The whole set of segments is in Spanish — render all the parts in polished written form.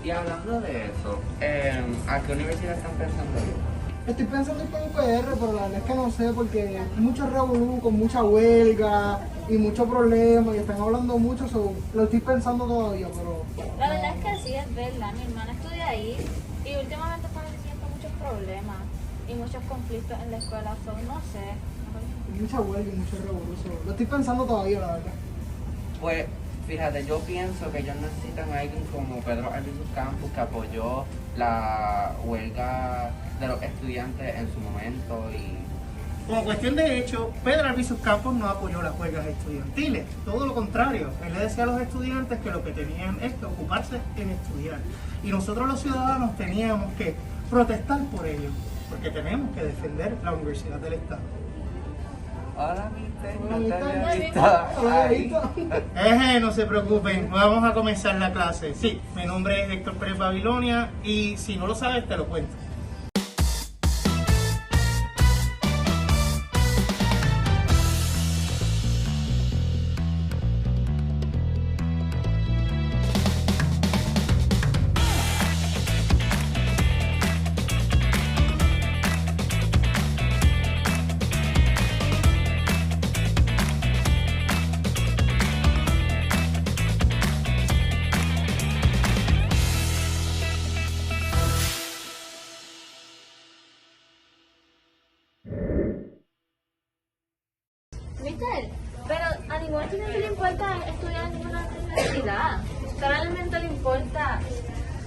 Y hablando de eso, ¿a qué universidad están pensando ir? Estoy pensando en UPR, pero la verdad es que no sé porque hay mucho revolú, con mucha huelga y mucho problema y están hablando mucho, lo estoy pensando todavía, pero... La verdad es que sí, es verdad. Mi hermana estudia ahí y últimamente están teniendo muchos problemas y muchos conflictos en la escuela. No sé. Hay mucha huelga y mucho revolú, lo estoy pensando todavía, la verdad. Pues fíjate, yo pienso que ellos necesitan a alguien como Pedro Albizu Campos que apoyó la huelga de los estudiantes en su momento y... Como cuestión de hecho, Pedro Albizu Campos no apoyó las huelgas estudiantiles, todo lo contrario, él le decía a los estudiantes que lo que tenían es que ocuparse en estudiar y nosotros los ciudadanos teníamos que protestar por ello, porque tenemos que defender la Universidad del Estado. Hola, mister, no Hola, te había mister. visto Hola, ahí. Eje, no se preocupen, vamos a comenzar la clase. Sí, mi nombre es Héctor Pérez Babilonia y si no lo sabes te lo cuento. Mister, pero a ningún estudiante le importa estudiar en ninguna universidad. Solamente le importa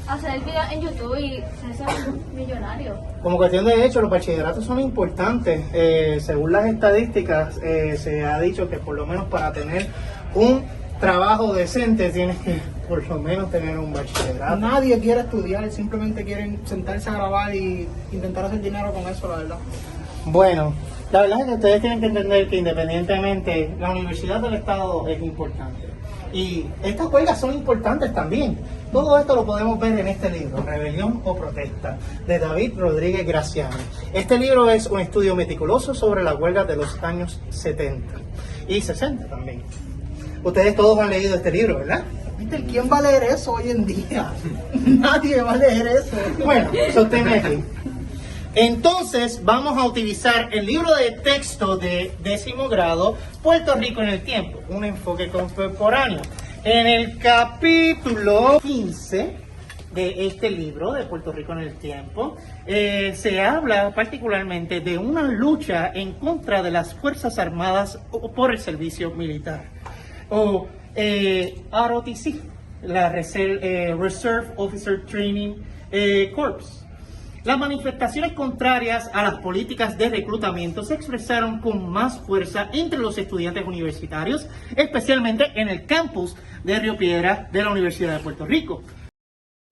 hacer videos en YouTube y ser millonario. Como cuestión de hecho, los bachilleratos son importantes. Según las estadísticas, se ha dicho que por lo menos para tener un trabajo decente tienes que por lo menos tener un bachillerato. Nadie quiere estudiar, simplemente quieren sentarse a grabar y intentar hacer dinero con eso, la verdad. Bueno, la verdad es que ustedes tienen que entender que independientemente la Universidad del Estado es importante. Y estas huelgas son importantes también. Todo esto lo podemos ver en este libro, Rebelión o Protesta, de David Rodríguez Graciano. Este libro es un estudio meticuloso sobre las huelgas de los años 70 y 60 también. Ustedes todos han leído este libro, ¿verdad? Mister, ¿quién va a leer eso hoy en día? Nadie va a leer eso. Bueno, sosténme aquí. Entonces vamos a utilizar el libro de texto de 10º grado, Puerto Rico en el tiempo, un enfoque contemporáneo. En el capítulo 15 de este libro de Puerto Rico en el tiempo, se habla particularmente de una lucha en contra de las Fuerzas Armadas por el servicio militar, o ROTC, la Reserve Officer Training Corps. Las manifestaciones contrarias a las políticas de reclutamiento se expresaron con más fuerza entre los estudiantes universitarios, especialmente en el campus de Río Piedras de la Universidad de Puerto Rico.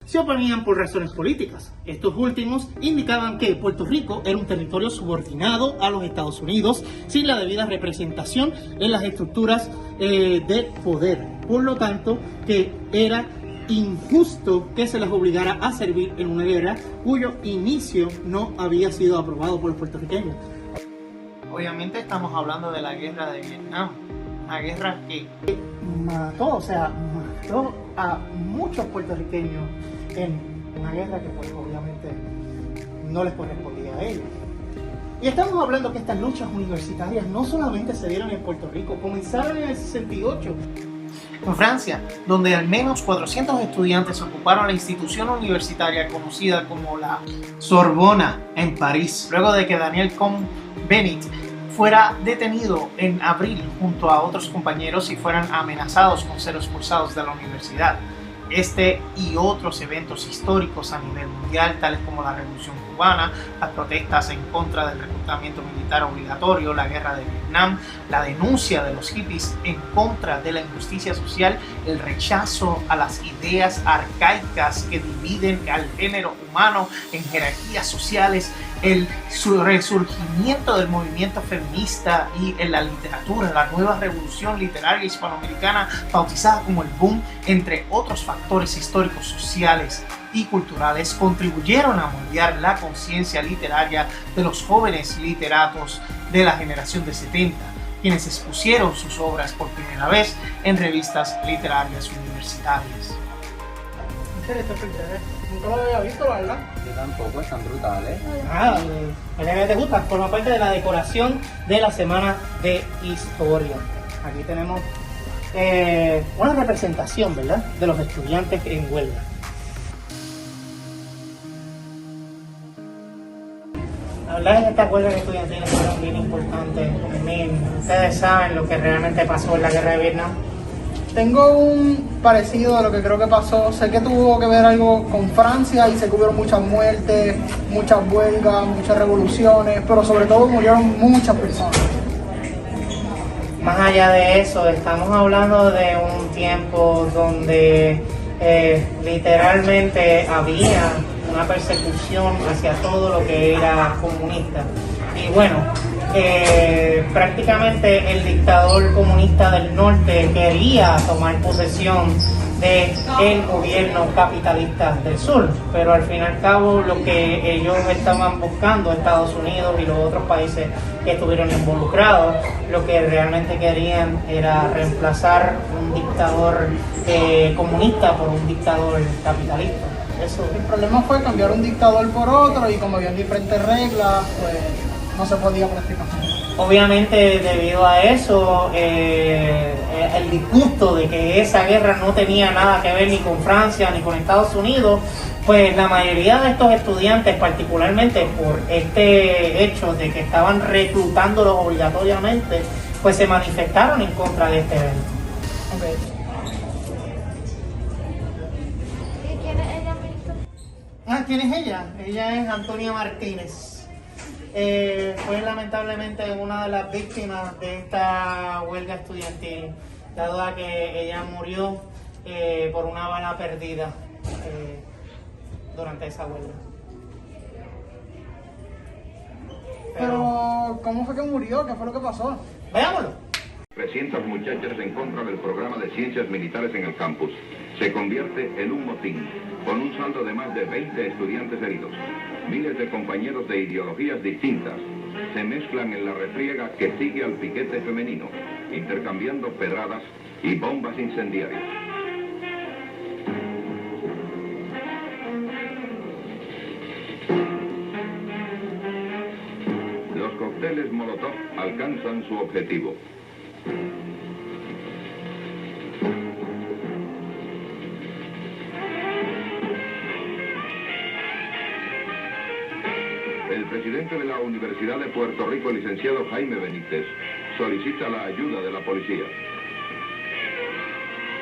Se oponían por razones políticas. Estos últimos indicaban que Puerto Rico era un territorio subordinado a los Estados Unidos sin la debida representación en las estructuras de poder. Por lo tanto, que era injusto que se les obligara a servir en una guerra cuyo inicio no había sido aprobado por los puertorriqueños. Obviamente estamos hablando de la guerra de Vietnam, una guerra que mató a muchos puertorriqueños en una guerra que pues obviamente no les correspondía a ellos. Y estamos hablando que estas luchas universitarias no solamente se dieron en Puerto Rico, comenzaron en el 68. En Francia, donde al menos 400 estudiantes ocuparon la institución universitaria conocida como la Sorbona en París, luego de que Daniel Cohn-Bendit fuera detenido en abril junto a otros compañeros y fueran amenazados con ser expulsados de la universidad. Este y otros eventos históricos a nivel mundial, tales como la Revolución Cubana, las protestas en contra del reclutamiento militar obligatorio, la guerra de Vietnam, la denuncia de los hippies en contra de la injusticia social, el rechazo a las ideas arcaicas que dividen al género humano en jerarquías sociales, el resurgimiento del movimiento feminista y en la literatura, la nueva revolución literaria hispanoamericana bautizada como el boom, entre otros factores históricos, sociales y culturales, contribuyeron a moldear la conciencia literaria de los jóvenes literatos de la generación de 70, quienes expusieron sus obras por primera vez en revistas literarias universitarias. Nunca lo había visto, la verdad. Yo tampoco, están brutales. Ah, que te gusta, forma parte de la decoración de la Semana de Historia. Aquí tenemos una representación, ¿verdad?, de los estudiantes en huelga. La verdad es que estas huelgas estudiantiles fueron bien importantes. Ustedes saben lo que realmente pasó en la guerra de Vietnam. Tengo un parecido a lo que creo que pasó. Sé que tuvo que ver algo con Francia y sé que hubo muchas muertes, muchas huelgas, muchas revoluciones, pero sobre todo murieron muchas personas. Más allá de eso, estamos hablando de un tiempo donde literalmente había una persecución hacia todo lo que era comunista. Y bueno, prácticamente el dictador comunista del norte quería tomar posesión del gobierno capitalista del sur, pero al fin y al cabo lo que ellos estaban buscando, Estados Unidos y los otros países que estuvieron involucrados, lo que realmente querían era reemplazar un dictador comunista por un dictador capitalista. Eso. El problema fue cambiar un dictador por otro y como habían diferentes reglas, pues no se podía prácticamente. Obviamente debido a eso, el disgusto de que esa guerra no tenía nada que ver ni con Francia ni con Estados Unidos, pues la mayoría de estos estudiantes, particularmente por este hecho de que estaban reclutándolos obligatoriamente, pues se manifestaron en contra de este evento. Okay. ¿Y quién es ella, ministro? ¿Quién es ella? Ella es Antonia Martínez. Fue lamentablemente una de las víctimas de esta huelga estudiantil, dado a que ella murió por una bala perdida durante esa huelga. Pero, ¿cómo fue que murió? ¿Qué fue lo que pasó? Veámoslo. 300 muchachas en contra del programa de ciencias militares en el campus. Se convierte en un motín, con un saldo de más de 20 estudiantes heridos. Miles de compañeros de ideologías distintas se mezclan en la refriega que sigue al piquete femenino, intercambiando pedradas y bombas incendiarias. Los cócteles Molotov alcanzan su objetivo. El presidente de la Universidad de Puerto Rico, el licenciado Jaime Benítez, solicita la ayuda de la policía.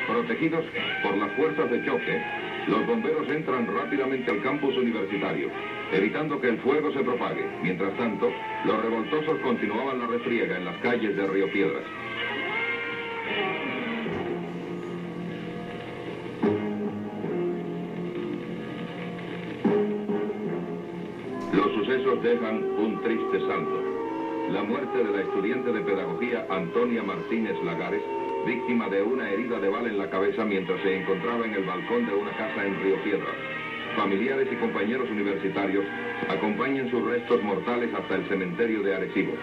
Protegidos por las fuerzas de choque, los bomberos entran rápidamente al campus universitario, evitando que el fuego se propague. Mientras tanto, los revoltosos continuaban la refriega en las calles de Río Piedras. Los sucesos dejan un triste saldo. La muerte de la estudiante de pedagogía Antonia Martínez Lagares, víctima de una herida de bala en la cabeza mientras se encontraba en el balcón de una casa en Río Piedras. Familiares y compañeros universitarios acompañan sus restos mortales hasta el cementerio de Arecibo.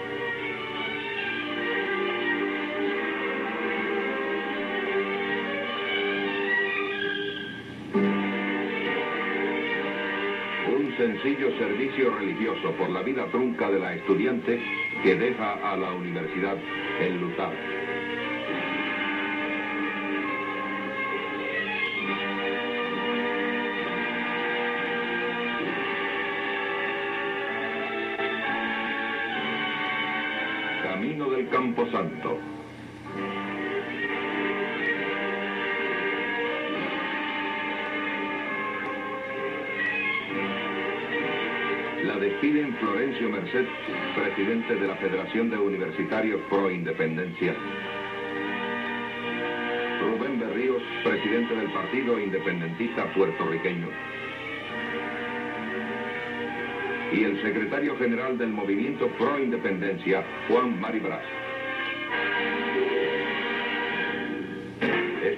Un sencillo servicio religioso por la vida trunca de la estudiante que deja a la universidad enlutada. Camino del Camposanto. La despiden Florencio Merced, presidente de la Federación de Universitarios Pro Independencia. Rubén Berríos, presidente del Partido Independentista Puertorriqueño. Y el secretario general del Movimiento Pro Independencia, Juan Mari Brás.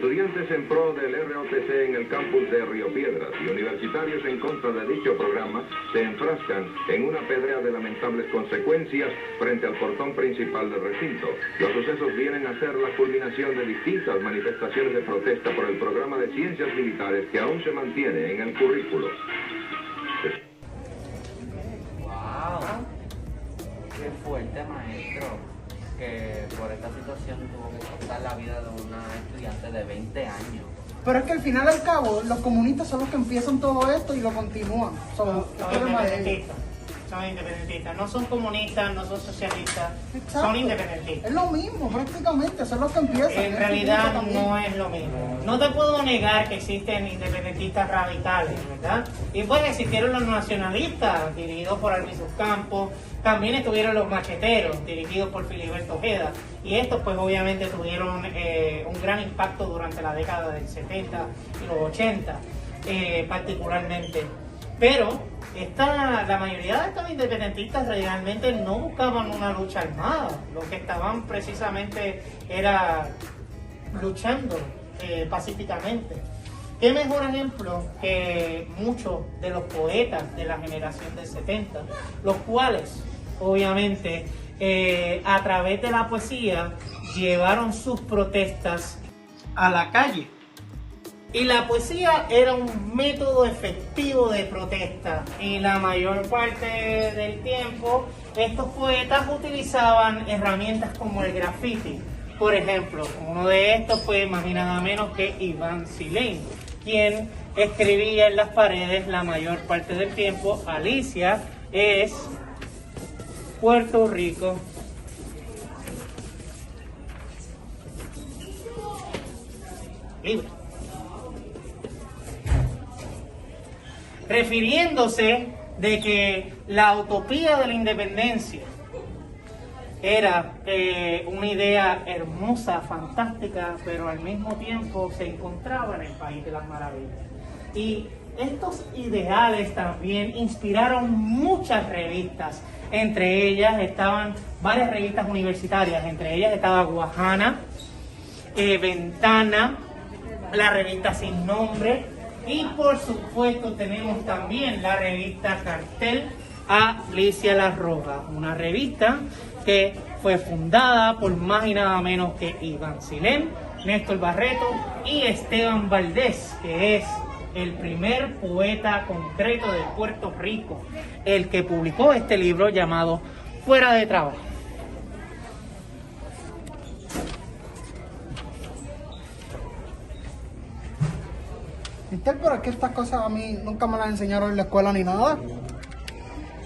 Estudiantes en pro del ROTC en el campus de Río Piedras y universitarios en contra de dicho programa se enfrascan en una pelea de lamentables consecuencias frente al portón principal del recinto. Los sucesos vienen a ser la culminación de distintas manifestaciones de protesta por el programa de ciencias militares que aún se mantiene en el currículo. ¡Wow! ¡Qué fuerte, maestro! Que por esta situación tuvo que costar la vida de una estudiante de 20 años. Pero es que al final y al cabo, los comunistas son los que empiezan todo esto y lo continúan. Son independentistas, no son comunistas, no son socialistas, Exacto. son independentistas. Es lo mismo, prácticamente, son los que empiezan. En realidad no es lo mismo. No te puedo negar que existen independentistas radicales, ¿verdad? Y pues existieron los nacionalistas, dirigidos por Albizu Campos, también estuvieron los macheteros, dirigidos por Filiberto Ojeda, y estos pues obviamente tuvieron un gran impacto durante la década del 70 y los 80, particularmente. Pero la mayoría de estos independentistas realmente no buscaban una lucha armada, lo que estaban precisamente era luchando pacíficamente. ¿Qué mejor ejemplo que muchos de los poetas de la generación del 70, los cuales obviamente a través de la poesía llevaron sus protestas a la calle? Y la poesía era un método efectivo de protesta, y la mayor parte del tiempo estos poetas utilizaban herramientas como el graffiti. Por ejemplo, uno de estos fue más y nada menos que Iván Silén, quien escribía en las paredes la mayor parte del tiempo: Alicia es Puerto Rico. Libre. Refiriéndose de que la utopía de la independencia era una idea hermosa, fantástica, pero al mismo tiempo se encontraba en el País de las Maravillas. Y estos ideales también inspiraron muchas revistas. Entre ellas estaban varias revistas universitarias, entre ellas estaba Guajana, Ventana, la revista Sin Nombre, y por supuesto tenemos también la revista Cartel Alicia La Roja, una revista que fue fundada por más y nada menos que Iván Silén, Néstor Barreto y Esteban Valdés, que es el primer poeta concreto de Puerto Rico, el que publicó este libro llamado Fuera de Trabajo. Mister, pero es que estas cosas a mí nunca me las enseñaron en la escuela ni nada.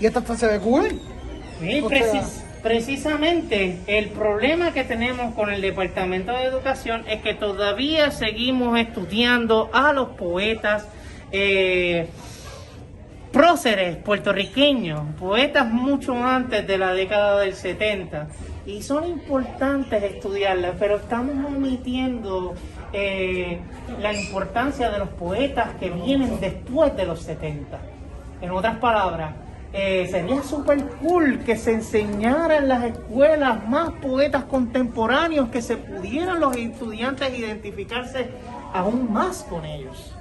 Y esta hasta se ve cool. Sí, precisamente el problema que tenemos con el Departamento de Educación es que todavía seguimos estudiando a los poetas próceres puertorriqueños, poetas mucho antes de la década del 70, y son importantes estudiarlas, pero estamos omitiendo la importancia de los poetas que vienen después de los 70. En otras palabras, sería súper cool que se enseñara en las escuelas más poetas contemporáneos, que se pudieran los estudiantes identificarse aún más con ellos.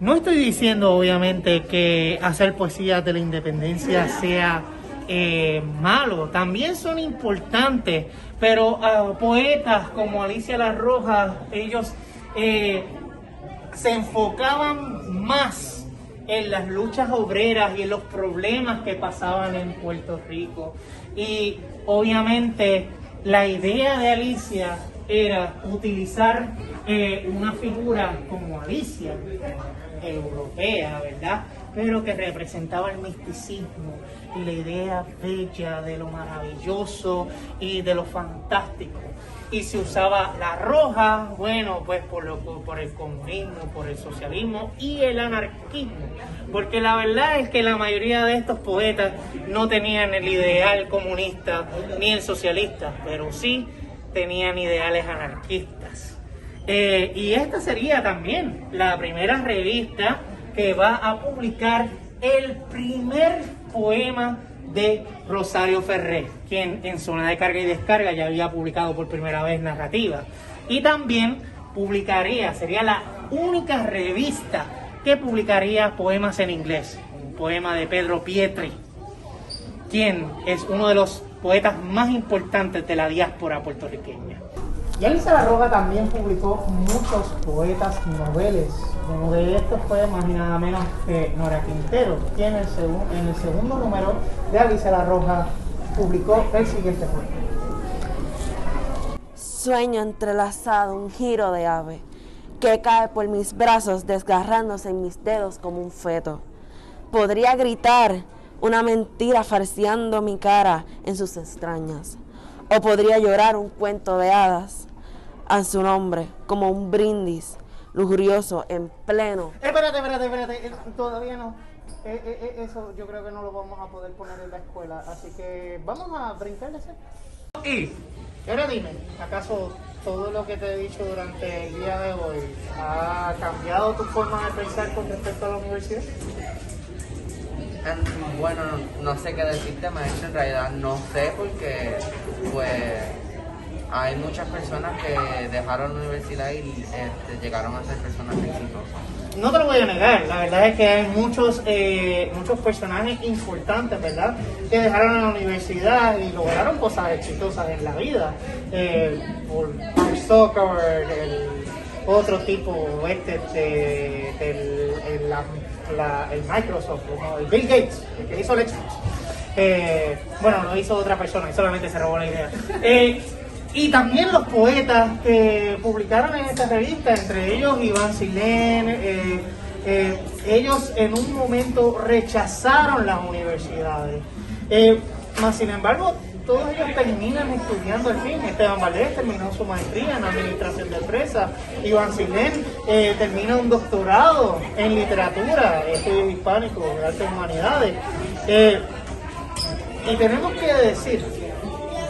No estoy diciendo obviamente que hacer poesía de la independencia sea malo, también son importantes, pero poetas como Alicia La Roja, ellos se enfocaban más en las luchas obreras y en los problemas que pasaban en Puerto Rico. Y obviamente la idea de Alicia era utilizar una figura como Alicia, europea, ¿verdad? Pero que representaba el misticismo y la idea bella de lo maravilloso y de lo fantástico. Y se usaba la roja, bueno, pues por el comunismo, por el socialismo y el anarquismo. Porque la verdad es que la mayoría de estos poetas no tenían el ideal comunista ni el socialista, pero sí tenían ideales anarquistas. Y esta sería también la primera revista que va a publicar el primer poema de Rosario Ferré, quien en Zona de Carga y Descarga ya había publicado por primera vez narrativa. Y también sería la única revista que publicaría poemas en inglés. Un poema de Pedro Pietri, quien es uno de los poetas más importantes de la diáspora puertorriqueña. Y Alice La Roja también publicó muchos poetas noveles. Uno de estos poemas y nada menos que Nora Quintero, quien en el segundo número de Alice La Roja publicó el siguiente poema. Sueño entrelazado un giro de ave que cae por mis brazos desgarrándose en mis dedos como un feto. Podría gritar una mentira farseando mi cara en sus extrañas, o podría llorar un cuento de hadas a su nombre como un brindis lujurioso en pleno. Espérate, todavía no. Eso yo creo que no lo vamos a poder poner en la escuela, así que vamos a brincarle ese. Y ahora dime, ¿acaso todo lo que te he dicho durante el día de hoy ha cambiado tu forma de pensar con respecto a la universidad? Bueno, no sé qué decirte, maestro, en realidad no sé porque pues hay muchas personas que dejaron la universidad y llegaron a ser personas exitosas. No te lo voy a negar, la verdad es que hay muchos personajes importantes, ¿verdad?, que dejaron la universidad y lograron cosas exitosas en la vida. Por Mark Zuckerberg, el otro tipo, el Microsoft, el Bill Gates, el que hizo el Xbox. Bueno, lo hizo otra persona y solamente se robó la idea. Y también los poetas que publicaron en esta revista, entre ellos Iván Silén, ellos en un momento rechazaron las universidades. Mas sin embargo, todos ellos terminan estudiando al fin. Esteban Valdés terminó su maestría en administración de empresas. Iván Silén termina un doctorado en literatura, estudios hispánicos, de artes y humanidades. Y tenemos que decir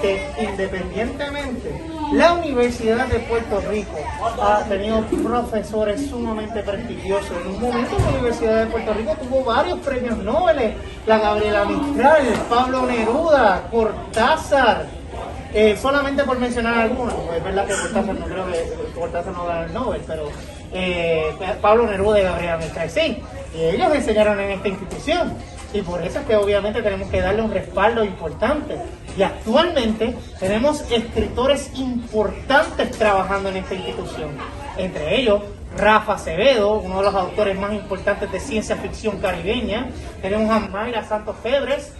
que independientemente, la Universidad de Puerto Rico ha tenido profesores sumamente prestigiosos. En un momento la Universidad de Puerto Rico tuvo varios premios Nobel, la Gabriela Mistral, Pablo Neruda, Cortázar, solamente por mencionar algunos. Es verdad que Cortázar no creo que Cortázar no gana el Nobel, pero Pablo Neruda y Gabriela Mistral sí, y ellos enseñaron en esta institución. Y por eso es que obviamente tenemos que darle un respaldo importante. Y actualmente tenemos escritores importantes trabajando en esta institución. Entre ellos, Rafa Acevedo, uno de los autores más importantes de ciencia ficción caribeña. Tenemos a Mayra Santos Febres,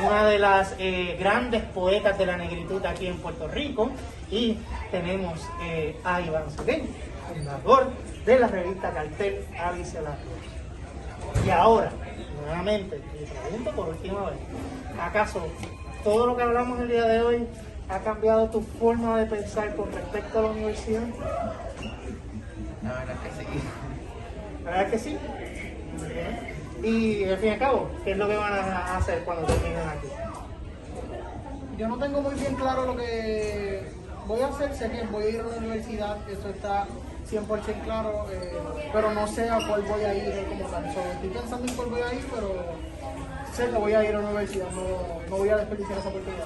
una de las grandes poetas de la negritud aquí en Puerto Rico. Y tenemos a Iván Silén, fundador de la revista Cartel Alice La Roja. Y ahora, nuevamente, le pregunto por última vez, ¿acaso todo lo que hablamos el día de hoy ha cambiado tu forma de pensar con respecto a la universidad? La verdad que sí. ¿La verdad que sí? Y al fin y al cabo, ¿qué es lo que van a hacer cuando terminen aquí? Yo no tengo muy bien claro lo que voy a hacer, sé que voy a ir a la universidad, eso está 100% claro, pero no sé a cuál voy a ir como tal. Estoy pensando en cuál voy a ir, pero sé que voy a ir a la universidad, no voy a desperdiciar esa oportunidad.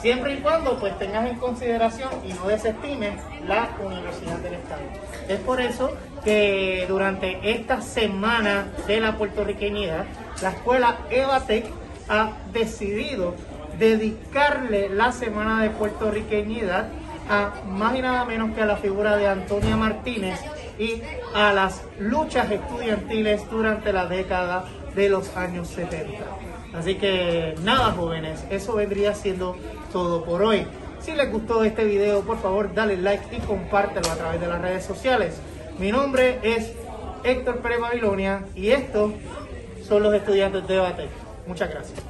Siempre y cuando pues tengas en consideración y no desestimes la Universidad del Estado. Es por eso que durante esta semana de la puertorriqueñidad, la escuela EVATEC ha decidido dedicarle la semana de puertorriqueñidad a más y nada menos que a la figura de Antonia Martínez y a las luchas estudiantiles durante la década de los años 70. Así que nada, jóvenes, eso vendría siendo todo por hoy. Si les gustó este video, por favor dale like y compártelo a través de las redes sociales. Mi nombre es Héctor Pérez Babilonia y estos son los estudiantes de EVATEC. Muchas gracias.